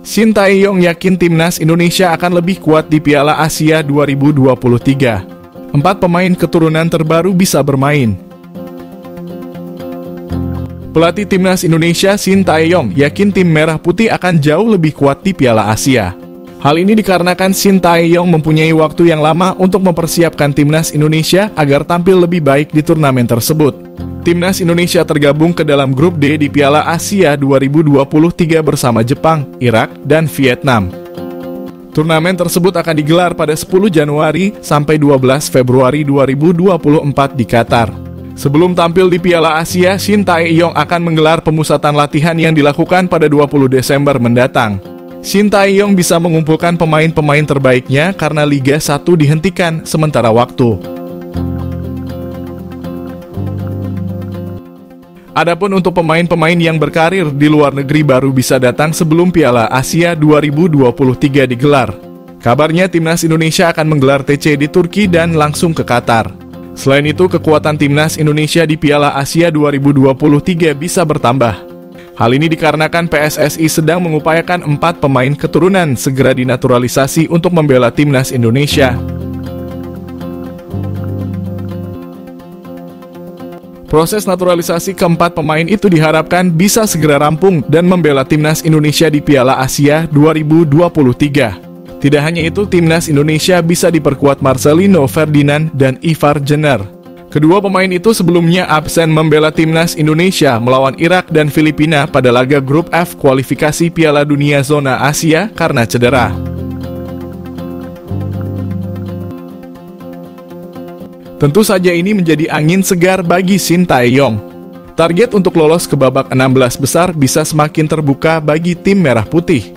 Shin Tae-yong yakin timnas Indonesia akan lebih kuat di Piala Asia 2023. 4 pemain keturunan terbaru bisa bermain. Pelatih timnas Indonesia Shin Tae-yong yakin tim merah putih akan jauh lebih kuat di Piala Asia. Hal ini dikarenakan Shin Tae-yong mempunyai waktu yang lama untuk mempersiapkan timnas Indonesia agar tampil lebih baik di turnamen tersebut. Timnas Indonesia tergabung ke dalam grup D di Piala Asia 2023 bersama Jepang, Irak, dan Vietnam. Turnamen tersebut akan digelar pada 10 Januari sampai 12 Februari 2024 di Qatar. Sebelum tampil di Piala Asia, Shin Tae-yong akan menggelar pemusatan latihan yang dilakukan pada 20 Desember mendatang. Shin Tae-yong bisa mengumpulkan pemain-pemain terbaiknya karena Liga 1 dihentikan sementara waktu. Adapun untuk pemain-pemain yang berkarir di luar negeri baru bisa datang sebelum Piala Asia 2023 digelar. Kabarnya timnas Indonesia akan menggelar TC di Turki dan langsung ke Qatar. Selain itu, kekuatan timnas Indonesia di Piala Asia 2023 bisa bertambah. Hal ini dikarenakan PSSI sedang mengupayakan 4 pemain keturunan segera dinaturalisasi untuk membela timnas Indonesia. Proses naturalisasi keempat pemain itu diharapkan bisa segera rampung dan membela timnas Indonesia di Piala Asia 2023. Tidak hanya itu, timnas Indonesia bisa diperkuat Marcelino Ferdinand dan Ivar Jenner. Kedua pemain itu sebelumnya absen membela timnas Indonesia melawan Irak dan Filipina pada laga grup F kualifikasi Piala Dunia Zona Asia karena cedera. Tentu saja ini menjadi angin segar bagi Shin Tae-yong. Target untuk lolos ke babak 16 besar bisa semakin terbuka bagi tim merah putih.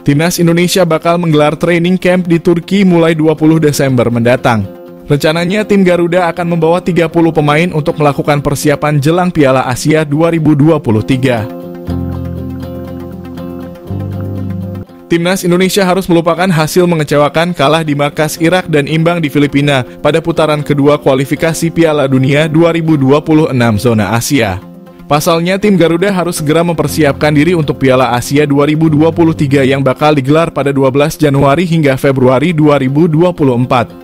Timnas Indonesia bakal menggelar training camp di Turki mulai 20 Desember mendatang. Rencananya tim Garuda akan membawa 30 pemain untuk melakukan persiapan jelang Piala Asia 2023. Timnas Indonesia harus melupakan hasil mengecewakan kalah di markas Irak dan imbang di Filipina pada putaran kedua kualifikasi Piala Dunia 2026 Zona Asia. Pasalnya, tim Garuda harus segera mempersiapkan diri untuk Piala Asia 2023 yang bakal digelar pada 12 Januari hingga Februari 2024.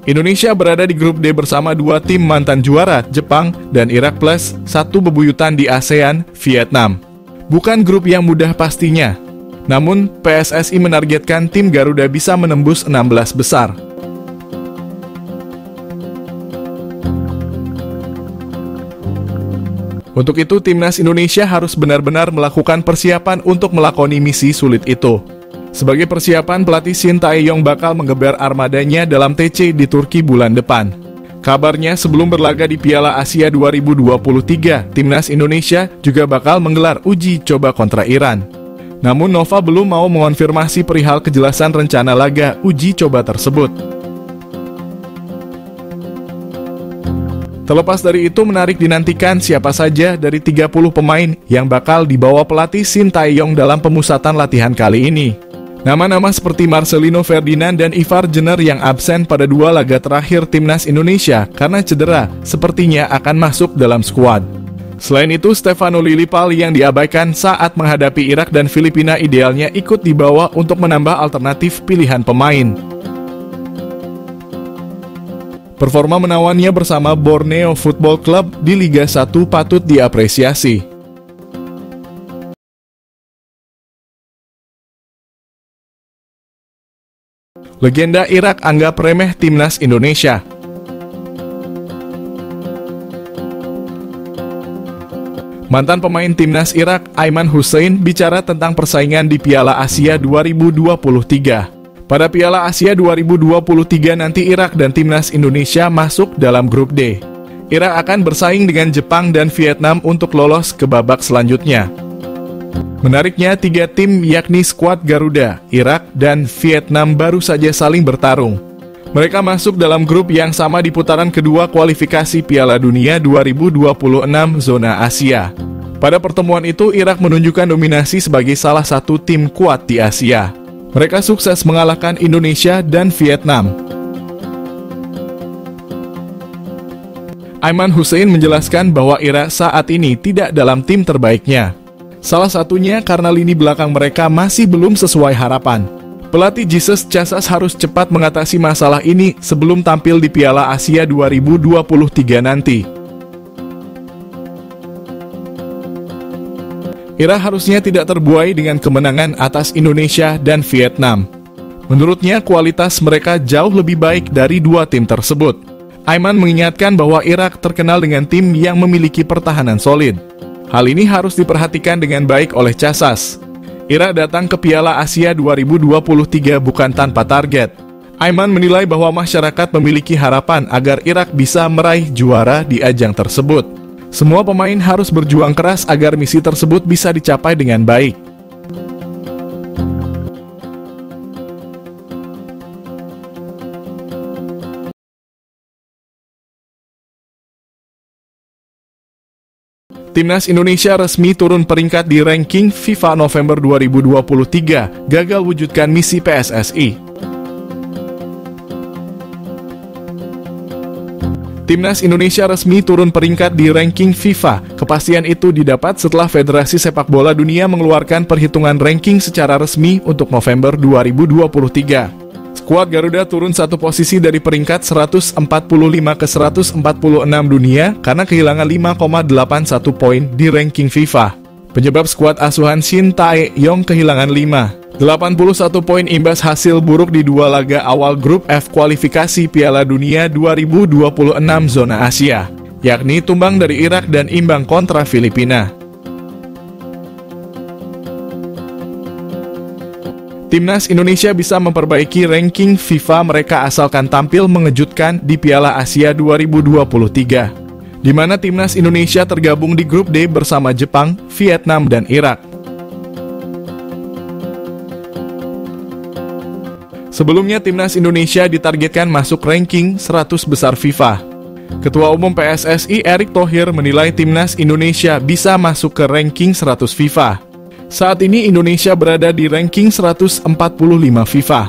Indonesia berada di grup D bersama 2 tim mantan juara, Jepang dan Irak plus 1 bebuyutan di ASEAN, Vietnam. Bukan grup yang mudah pastinya. Namun, PSSI menargetkan tim Garuda bisa menembus 16 besar. Untuk itu, timnas Indonesia harus benar-benar melakukan persiapan untuk melakoni misi sulit itu. Sebagai persiapan, pelatih Shin Tae-yong bakal menggeber armadanya dalam TC di Turki bulan depan. Kabarnya sebelum berlaga di Piala Asia 2023, timnas Indonesia juga bakal menggelar uji coba kontra Iran. Namun Nova belum mau mengonfirmasi perihal kejelasan rencana laga uji coba tersebut. Terlepas dari itu, menarik dinantikan siapa saja dari 30 pemain yang bakal dibawa pelatih Shin Tae-yong dalam pemusatan latihan kali ini. Nama-nama seperti Marcelino Ferdinand dan Ivar Jenner yang absen pada 2 laga terakhir timnas Indonesia karena cedera sepertinya akan masuk dalam skuad. Selain itu, Stefano Lillipal yang diabaikan saat menghadapi Irak dan Filipina idealnya ikut dibawa untuk menambah alternatif pilihan pemain. Performa menawannya bersama Borneo Football Club di Liga 1 patut diapresiasi. Legenda Irak anggap remeh timnas Indonesia. Mantan pemain timnas Irak, Aiman Hussein, bicara tentang persaingan di Piala Asia 2023. Pada Piala Asia 2023 nanti Irak dan timnas Indonesia masuk dalam grup D. Irak akan bersaing dengan Jepang dan Vietnam untuk lolos ke babak selanjutnya. Menariknya, 3 tim yakni skuad Garuda, Irak, dan Vietnam baru saja saling bertarung. Mereka masuk dalam grup yang sama di putaran kedua kualifikasi Piala Dunia 2026 Zona Asia. Pada pertemuan itu, Irak menunjukkan dominasi sebagai salah satu tim kuat di Asia. Mereka sukses mengalahkan Indonesia dan Vietnam. Aiman Hussein menjelaskan bahwa Irak saat ini tidak dalam tim terbaiknya. Salah satunya karena lini belakang mereka masih belum sesuai harapan. Pelatih Jesus Casas harus cepat mengatasi masalah ini sebelum tampil di Piala Asia 2023 nanti. Irak harusnya tidak terbuai dengan kemenangan atas Indonesia dan Vietnam. Menurutnya, kualitas mereka jauh lebih baik dari dua tim tersebut. Aiman mengingatkan bahwa Irak terkenal dengan tim yang memiliki pertahanan solid. Hal ini harus diperhatikan dengan baik oleh Casas. Irak datang ke Piala Asia 2023 bukan tanpa target. Aiman menilai bahwa masyarakat memiliki harapan agar Irak bisa meraih juara di ajang tersebut. Semua pemain harus berjuang keras agar misi tersebut bisa dicapai dengan baik. Timnas Indonesia resmi turun peringkat di ranking FIFA November 2023, gagal wujudkan misi PSSI. Timnas Indonesia resmi turun peringkat di ranking FIFA. Kepastian itu didapat setelah Federasi Sepak Bola Dunia mengeluarkan perhitungan ranking secara resmi untuk November 2023. Skuad Garuda turun satu posisi dari peringkat 145 ke 146 dunia karena kehilangan 5,81 poin di ranking FIFA. Penyebab skuad asuhan Shin Tae-yong kehilangan 81 poin imbas hasil buruk di dua laga awal grup F kualifikasi Piala Dunia 2026 zona Asia, yakni tumbang dari Irak dan imbang kontra Filipina. Timnas Indonesia bisa memperbaiki ranking FIFA mereka asalkan tampil mengejutkan di Piala Asia 2023, di mana Timnas Indonesia tergabung di grup D bersama Jepang, Vietnam, dan Irak. Sebelumnya Timnas Indonesia ditargetkan masuk ranking 100 besar FIFA. Ketua Umum PSSI Erick Thohir menilai Timnas Indonesia bisa masuk ke ranking 100 FIFA. Saat ini Indonesia berada di ranking 145 FIFA.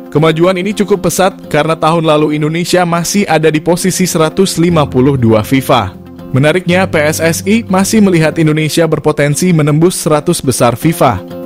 Kemajuan ini cukup pesat karena tahun lalu Indonesia masih ada di posisi 152 FIFA. Menariknya, PSSI masih melihat Indonesia berpotensi menembus 100 besar FIFA.